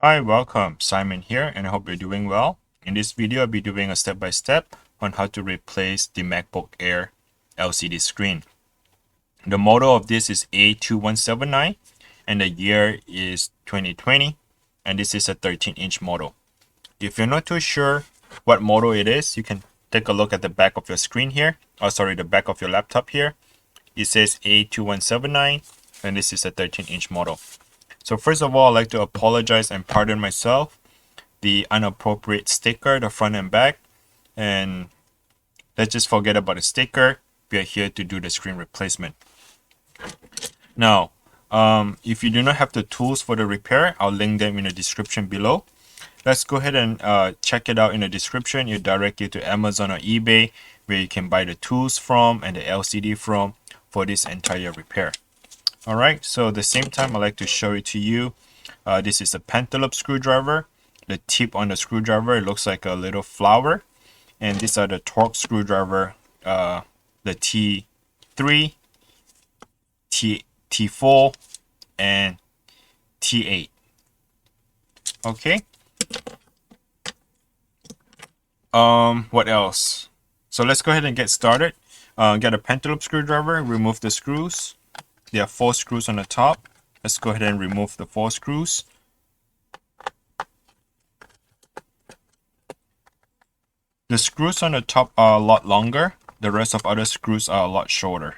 Hi, welcome. Simon here, and I hope you're doing well. In this video, I'll be doing a step-by-step on how to replace the MacBook Air LCD screen. The model of this is A2179, and the year is 2020, and this is a 13-inch model. If you're not too sure what model it is, you can take a look at the back of your screen here. The back of your laptop here. It says A2179, and this is a 13-inch model. So first of all, I'd like to apologize and pardon myself. The inappropriate sticker, the front and back, and let's just forget about the sticker. We are here to do the screen replacement. Now, if you do not have the tools for the repair, I'll link them in the description below. Let's go ahead and check it out in the description. It'll direct you to Amazon or eBay, where you can buy the tools from and the LCD from for this entire repair. Alright, so at the same time, I'd like to show it to you. This is a Pentalope screwdriver. The tip on the screwdriver, it looks like a little flower. And these are the Torx screwdriver, the T3, T4, and T8. Okay. What else? So let's go ahead and get started. Get a Pentalope screwdriver, remove the screws. There are 4 screws on the top. Let's go ahead and remove the 4 screws. The screws on the top are a lot longer. The rest of other screws are a lot shorter.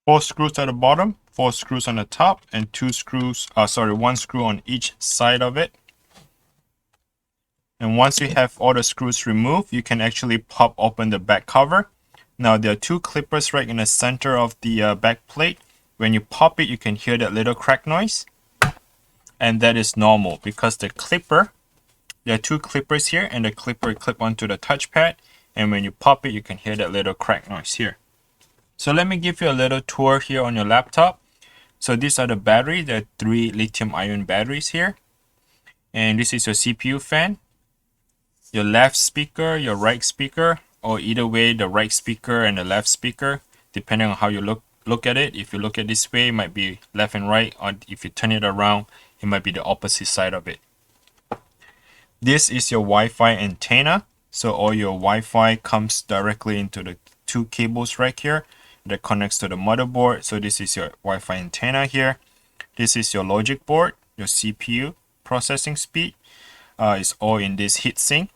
Four screws at the bottom, 4 screws on the top, and 1 screw on each side of it. And once you have all the screws removed, you can actually pop open the back cover. Now there are 2 clippers right in the center of the back plate. When you pop it, you can hear that little crack noise. And that is normal because the clipper, there are 2 clippers here, and the clipper clip onto the touchpad. And when you pop it, you can hear that little crack noise here. So let me give you a little tour here on your laptop. So these are the batteries. There are 3 lithium-ion batteries here. And this is your CPU fan, your left speaker, your right speaker, or either way, the right speaker and the left speaker, depending on how you look at it. If you look at this way, it might be left and right, or if you turn it around, it might be the opposite side of it. This is your Wi-Fi antenna. So all your Wi-Fi comes directly into the 2 cables right here that connects to the motherboard. So this is your Wi-Fi antenna here. This is your logic board, your CPU processing speed. It's all in this heatsink.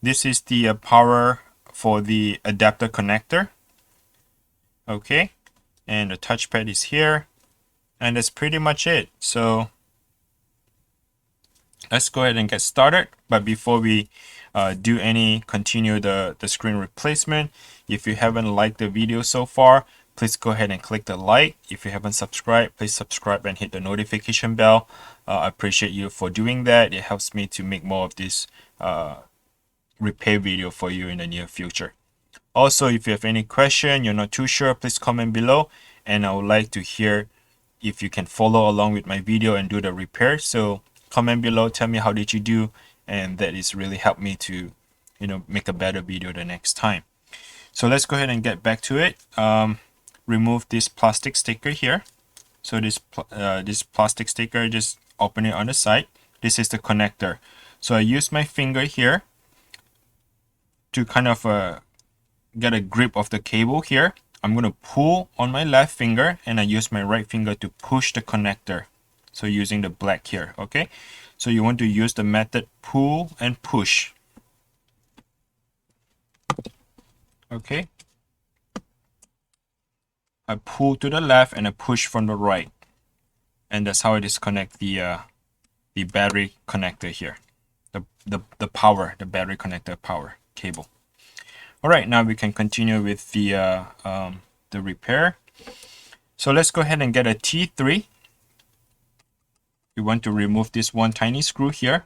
This is the power for the adapter connector. Okay, and the touchpad is here, and that's pretty much it. So let's go ahead and get started. But before we continue the screen replacement, if you haven't liked the video so far, please go ahead and click the like. If you haven't subscribed, please subscribe and hit the notification bell. I appreciate you for doing that. It helps me to make more of this repair video for you in the near future. Also, if you have any question, you're not too sure, please comment below, and I would like to hear if you can follow along with my video and do the repair. So comment below, tell me how did you do, and that is really helped me to make a better video the next time. So let's go ahead and get back to it. Remove this plastic sticker here. So this plastic sticker, just open it on the side. This is the connector. So I use my finger here to kind of get a grip of the cable here. I'm going to pull on my left finger, and I use my right finger to push the connector. So using the black here, okay? So you want to use the method pull and push. Okay. I pull to the left and I push from the right. And that's how I disconnect the battery connector here. The battery connector power cable. All right, now we can continue with the repair. So let's go ahead and get a T3. you want to remove this one tiny screw here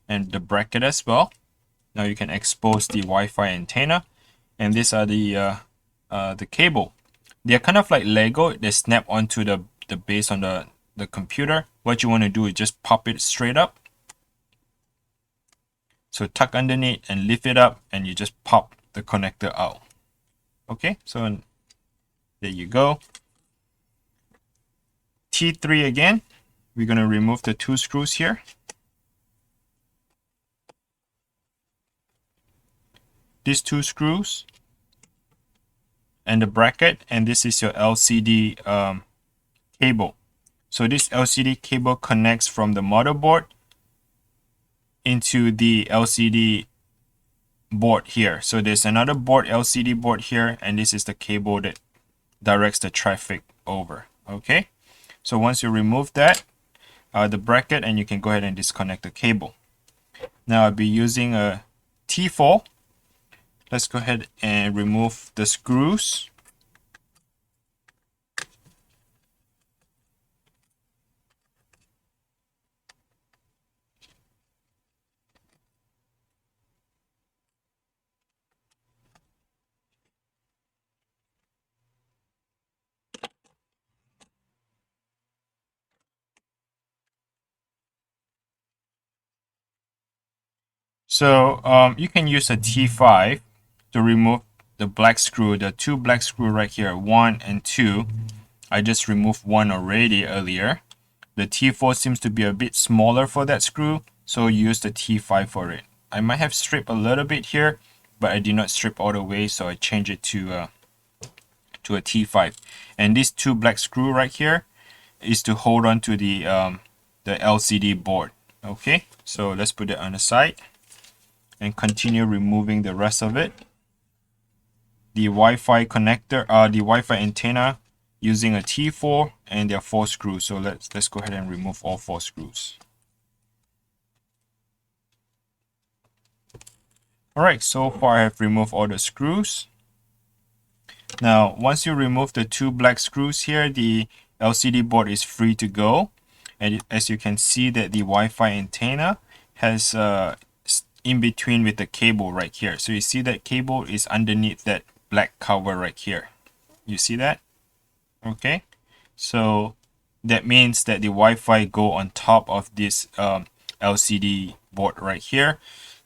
and the bracket as well. Now you can expose the Wi-Fi antenna, and these are the cable. They're kind of like Lego. They snap onto the base on the computer. What you want to do is just pop it straight up. So tuck underneath and lift it up, and you just pop the connector out. Okay, so there you go. T3 again. We're going to remove the two screws here. These two screws and the bracket, and this is your LCD cable. So this LCD cable connects from the motherboard into the LCD board here. So there's another board, LCD board here, and this is the cable that directs the traffic over. Okay, so once you remove that, the bracket, and you can go ahead and disconnect the cable. Now I'll be using a T4. Let's go ahead and remove the screws. So you can use a T5 to remove the black screw, the two black screw right here, 1 and 2. I just removed one already earlier. The T4 seems to be a bit smaller for that screw, so use the T5 for it. I might have stripped a little bit here, but I did not strip all the way, so I changed it to a T5. And these two black screw right here is to hold on to the LCD board. Okay, so let's put it on the side and continue removing the rest of it. The Wi-Fi connector, the Wi-Fi antenna, using a T4, and there are 4 screws. So let's go ahead and remove all 4 screws. Alright, so far I have removed all the screws. Now, once you remove the 2 black screws here, the LCD board is free to go. And as you can see that the Wi-Fi antenna has in between with the cable right here. So you see that cable is underneath that black cover right here. You see that? Okay. So that means that the Wi-Fi go on top of this LCD board right here.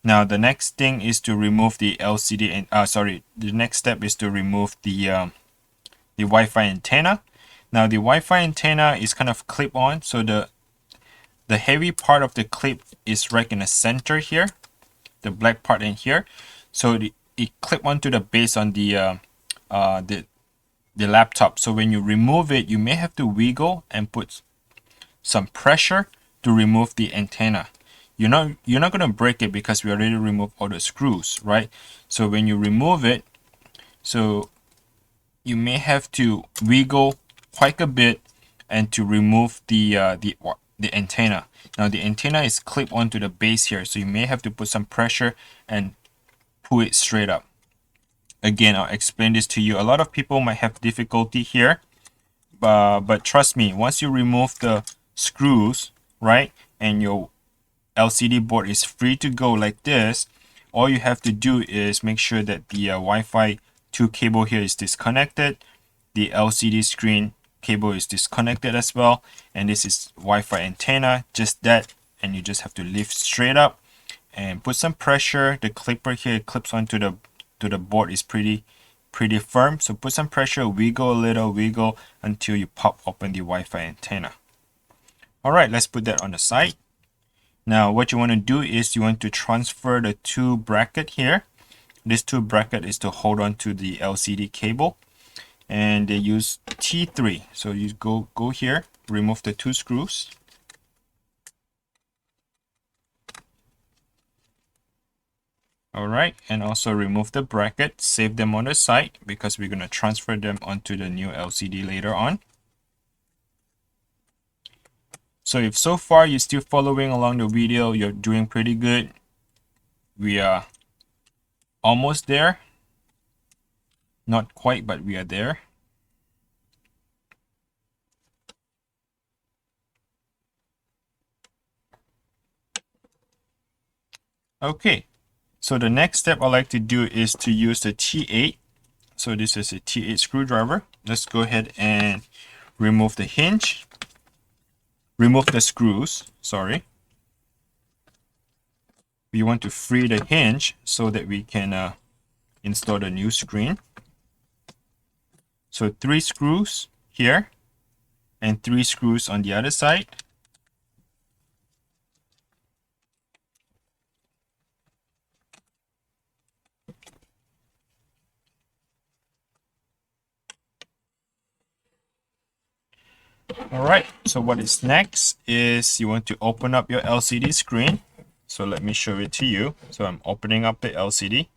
Now the next thing is to remove the LCD and the next step is to remove the Wi-Fi antenna. Now the Wi-Fi antenna is kind of clip on, so the heavy part of the clip is right in the center here, the black part in here. So it clip onto the base on the laptop. So when you remove it, you may have to wiggle and put some pressure to remove the antenna. You're not going to break it because we already removed all the screws, right? So when you remove it, so you may have to wiggle quite a bit and to remove the antenna. Now the antenna is clipped onto the base here, so you may have to put some pressure and pull it straight up. Again, I'll explain this to you. A lot of people might have difficulty here, but trust me, once you remove the screws, right, and your LCD board is free to go like this, all you have to do is make sure that the Wi-Fi 2 cable here is disconnected, the LCD screen cable is disconnected as well, and this is Wi-Fi antenna, just that, and you just have to lift straight up and put some pressure. The clipper here clips onto the board is pretty firm, so put some pressure, wiggle a little, wiggle until you pop open the Wi-Fi antenna. All right, let's put that on the side. Now what you want to do is you want to transfer the 2 bracket here. This 2 bracket is to hold on to the LCD cable, and they use T3. So you go here, remove the 2 screws. Alright, and also remove the bracket, save them on the side because we're going to transfer them onto the new LCD later on. So if so far you're still following along the video, you're doing pretty good. We are almost there. Not quite, but we are there. Okay, so the next step I like to do is to use the T8. So this is a T8 screwdriver. Let's go ahead and remove the hinge. Remove the screws, sorry. We want to free the hinge so that we can install the new screen. So 3 screws here and 3 screws on the other side. Alright, so what is next is you want to open up your LCD screen. So let me show it to you. So I'm opening up the LCD.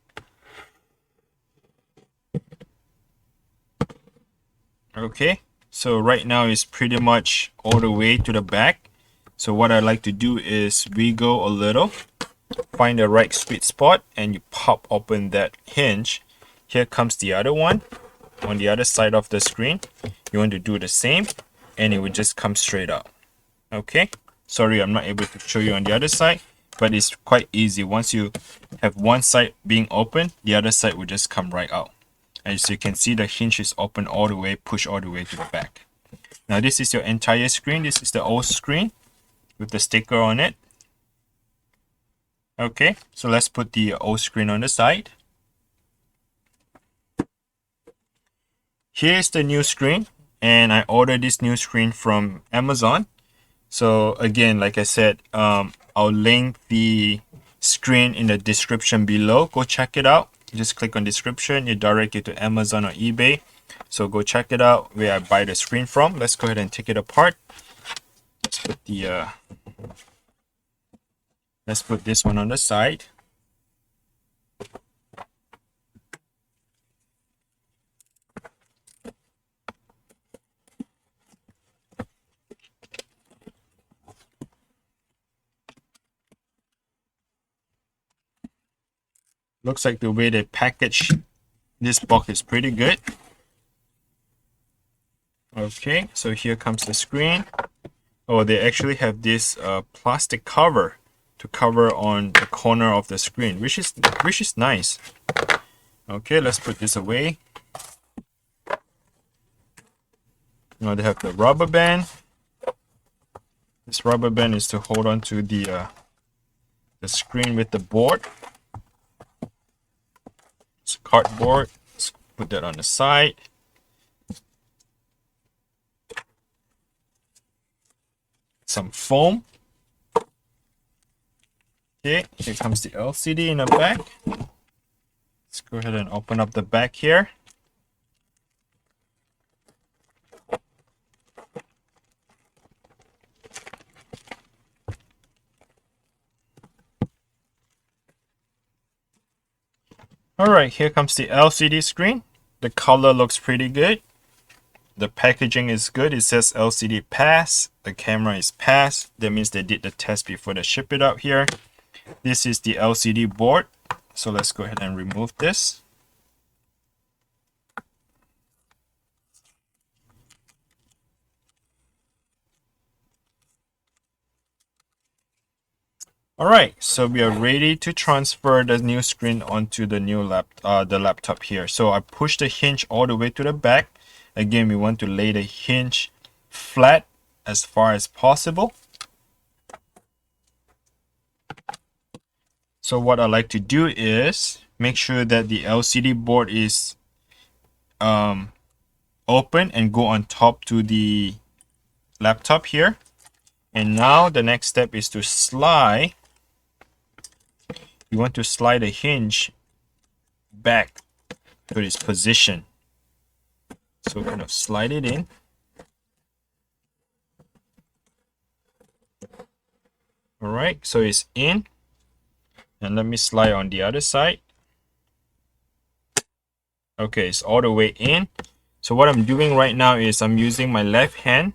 Okay, so right now it's pretty much all the way to the back. So what I like to do is wiggle a little, find the right sweet spot, and you pop open that hinge. Here comes the other one on the other side of the screen. You want to do the same, and it will just come straight out. Okay, sorry I'm not able to show you on the other side, but it's quite easy. Once you have one side being open, the other side will just come right out. As you can see, the hinge is open all the way, push all the way to the back. Now this is your entire screen. This is the old screen with the sticker on it. Okay, so let's put the old screen on the side. Here's the new screen, and I ordered this new screen from Amazon. So again, like I said, I'll link the screen in the description below. Go check it out. Just click on description, you direct it to Amazon or eBay. So go check it out where I buy the screen from. Let's go ahead and take it apart. Let's put this one on the side. Looks like the way they package this box is pretty good. Okay, so here comes the screen. Oh, they actually have this plastic cover to cover on the corner of the screen, which is nice. Okay, let's put this away. Now they have the rubber band. This rubber band is to hold on to the screen with the board. It's cardboard. Let's put that on the side. Some foam. Okay, here comes the LCD in the back. Let's go ahead and open up the back here. Alright, here comes the LCD screen. The color looks pretty good. The packaging is good. It says LCD pass. The camera is pass. That means they did the test before they ship it out here. This is the LCD board. So let's go ahead and remove this. Alright, so we are ready to transfer the new screen onto the new laptop here. So I push the hinge all the way to the back. Again, we want to lay the hinge flat as far as possible. So what I like to do is make sure that the LCD board is open and go on top to the laptop here. And now the next step is to slide. You want to slide the hinge back to its position. So kind of slide it in. Alright, so it's in. And let me slide on the other side. Okay, it's all the way in. So what I'm doing right now is I'm using my left hand.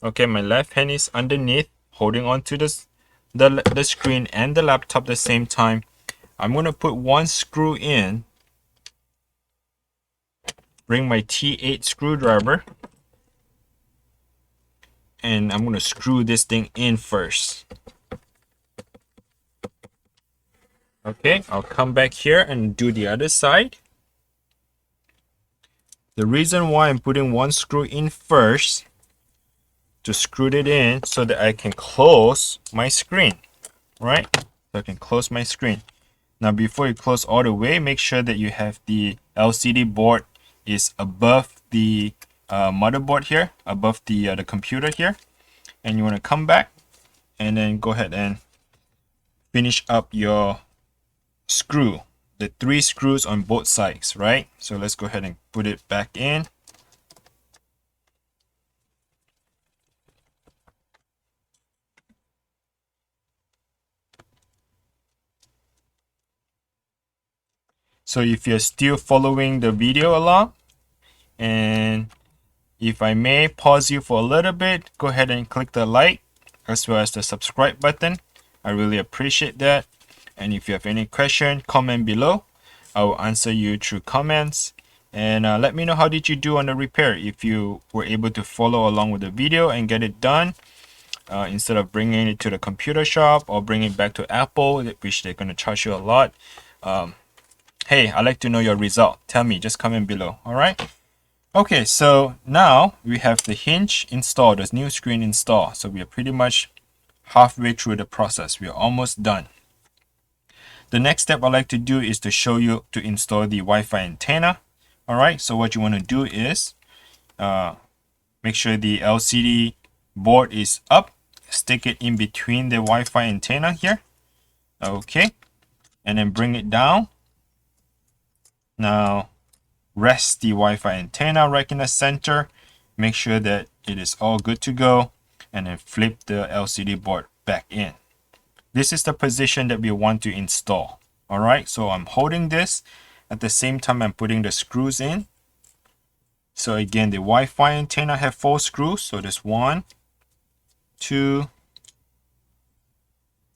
Okay, my left hand is underneath, holding on to the screen and the laptop at the same time. I'm going to put one screw in. Bring my T8 screwdriver. And I'm going to screw this thing in first. Okay, I'll come back here and do the other side. The reason why I'm putting one screw in first, to screw it in so that I can close my screen, right? So I can close my screen. Now, before you close all the way, make sure that you have the LCD board is above the motherboard here, above the computer here. And you want to come back and then go ahead and finish up your screw, the 3 screws on both sides, right? So let's go ahead and put it back in. So if you're still following the video along, and if I may pause you for a little bit, go ahead and click the like as well as the subscribe button. I really appreciate that. And if you have any question, comment below. I will answer you through comments. And let me know how did you do on the repair, if you were able to follow along with the video and get it done instead of bringing it to the computer shop or bringing it back to Apple, which they're going to charge you a lot. Hey, I'd like to know your result. Tell me, just comment below. All right. Okay, so now we have the hinge installed, the new screen installed. So we are pretty much halfway through the process. We are almost done. The next step I'd like to do is to show you to install the Wi-Fi antenna. All right, so what you want to do is make sure the LCD board is up. Stick it in between the Wi-Fi antenna here. Okay, and then bring it down. Now, rest the Wi-Fi antenna right in the center. Make sure that it is all good to go. And then flip the LCD board back in. This is the position that we want to install. All right, so I'm holding this. At the same time, I'm putting the screws in. So again, the Wi-Fi antenna have 4 screws. So there's 1, 2,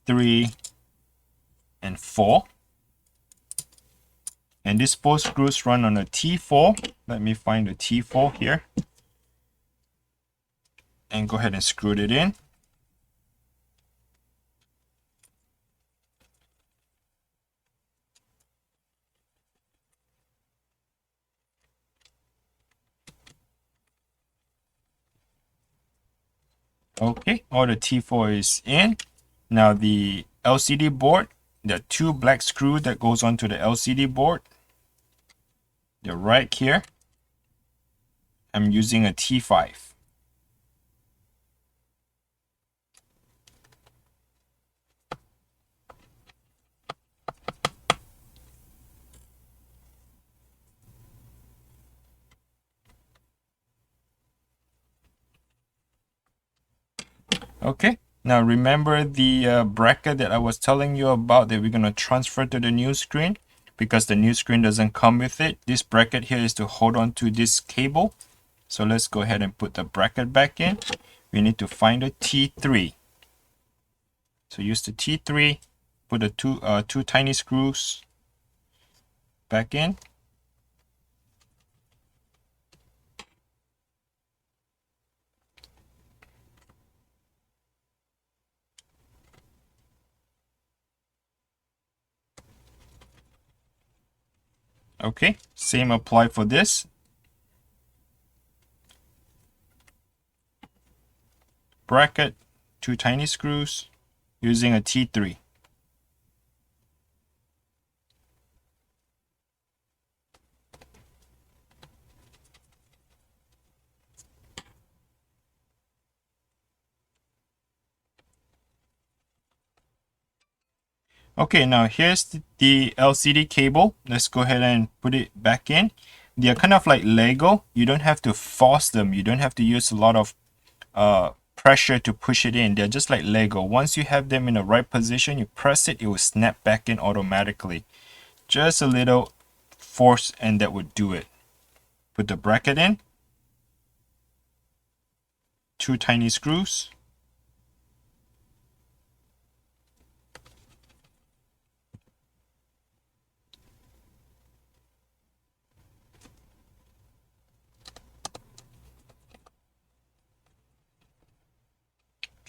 3, and 4. And these 4 screws run on a T4. Let me find the T4 here. And go ahead and screw it in. Okay, all the T4 is in. Now the LCD board, there are 2 black screws that goes onto the LCD board. They're right here. I'm using a T5. Okay, now remember the bracket that I was telling you about that we're going to transfer to the new screen, because the new screen doesn't come with it. This bracket here is to hold on to this cable. So let's go ahead and put the bracket back in. We need to find the T3. So use the T3, put the two tiny screws back in. Okay, same apply for this. Bracket, 2 tiny screws, using a T3. Okay, now here's the LCD cable. Let's go ahead and put it back in. They're kind of like Lego. You don't have to force them. You don't have to use a lot of pressure to push it in. They're just like Lego. Once you have them in the right position, you press it, it will snap back in automatically. Just a little force and that would do it. Put the bracket in. 2 tiny screws.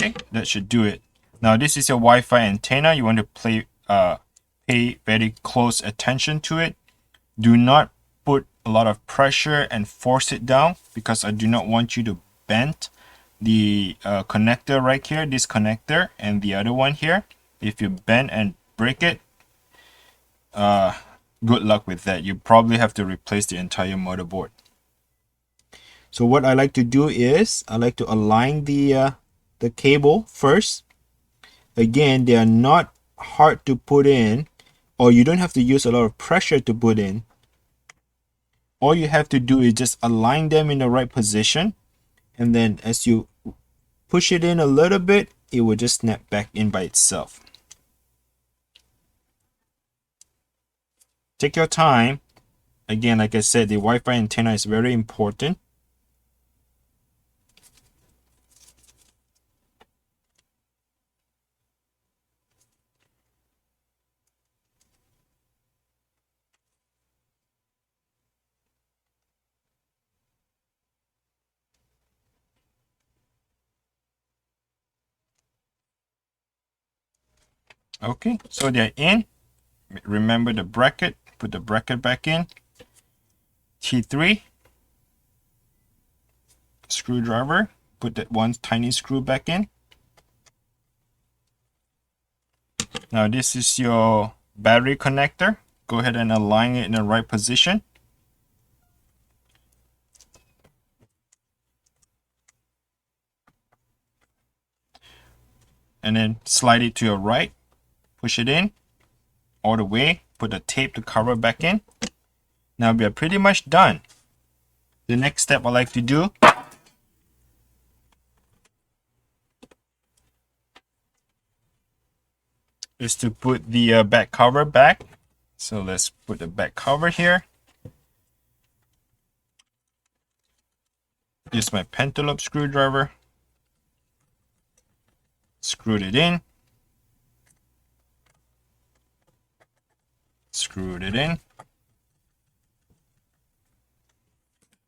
Okay, that should do it. Now this is your Wi-Fi antenna. You want to pay very close attention to it. Do not put a lot of pressure and force it down, because I do not want you to bend the connector right here, this connector, and the other one here. If you bend and break it, good luck with that. You probably have to replace the entire motherboard. So what I like to do is I like to align the cable first. Again, they are not hard to put in, or you don't have to use a lot of pressure to put in. All you have to do is just align them in the right position, and then as you push it in a little bit, it will just snap back in by itself. Take your time. Again, like I said, the Wi-Fi antenna is very important. Okay, so they're in. Remember the bracket, put the bracket back in. T3 screwdriver, put that one tiny screw back in. Now this is your battery connector. Go ahead and align it in the right position. And then slide it to your right. Push it in all the way. Put the tape to cover back in. Now we are pretty much done. The next step I like to do is to put the back cover back. So let's put the back cover here. Use my Pentalope screwdriver. Screwed it in. Screwed it in.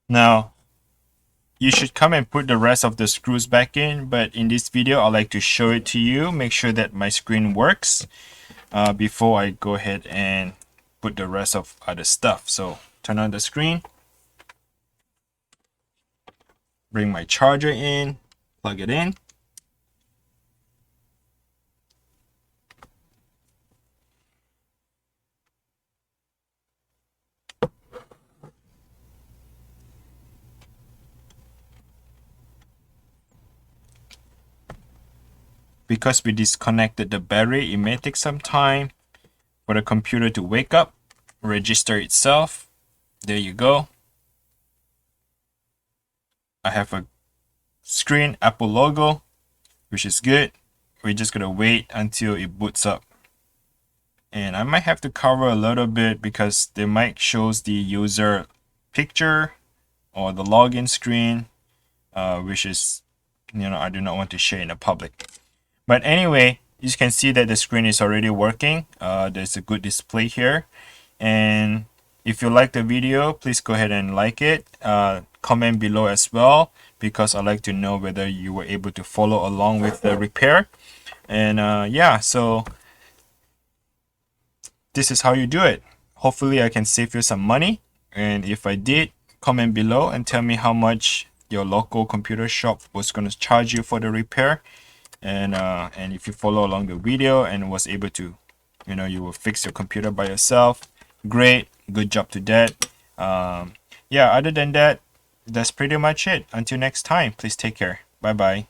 Now, you should come and put the rest of the screws back in, but in this video, I like to show it to you, make sure that my screen works before I go ahead and put the rest of other stuff. So, turn on the screen. Bring my charger in, plug it in. Because we disconnected the battery, it may take some time for the computer to wake up, register itself. There you go. I have a screen, Apple logo, which is good. We're just gonna wait until it boots up. And I might have to cover a little bit because they might shows the user picture or the login screen, which is, I do not want to share in the public. But anyway, you can see that the screen is already working. There's a good display here. And if you like the video, please go ahead and like it. Comment below as well, because I like to know whether you were able to follow along with the repair. And yeah, so this is how you do it. Hopefully I can save you some money. And if I did, comment below and tell me how much your local computer shop was going to charge you for the repair. And if you follow along the video and was able to, you will fix your computer by yourself, great, good job to that. Yeah, other than that, that's pretty much it. Until next time, please take care. Bye bye.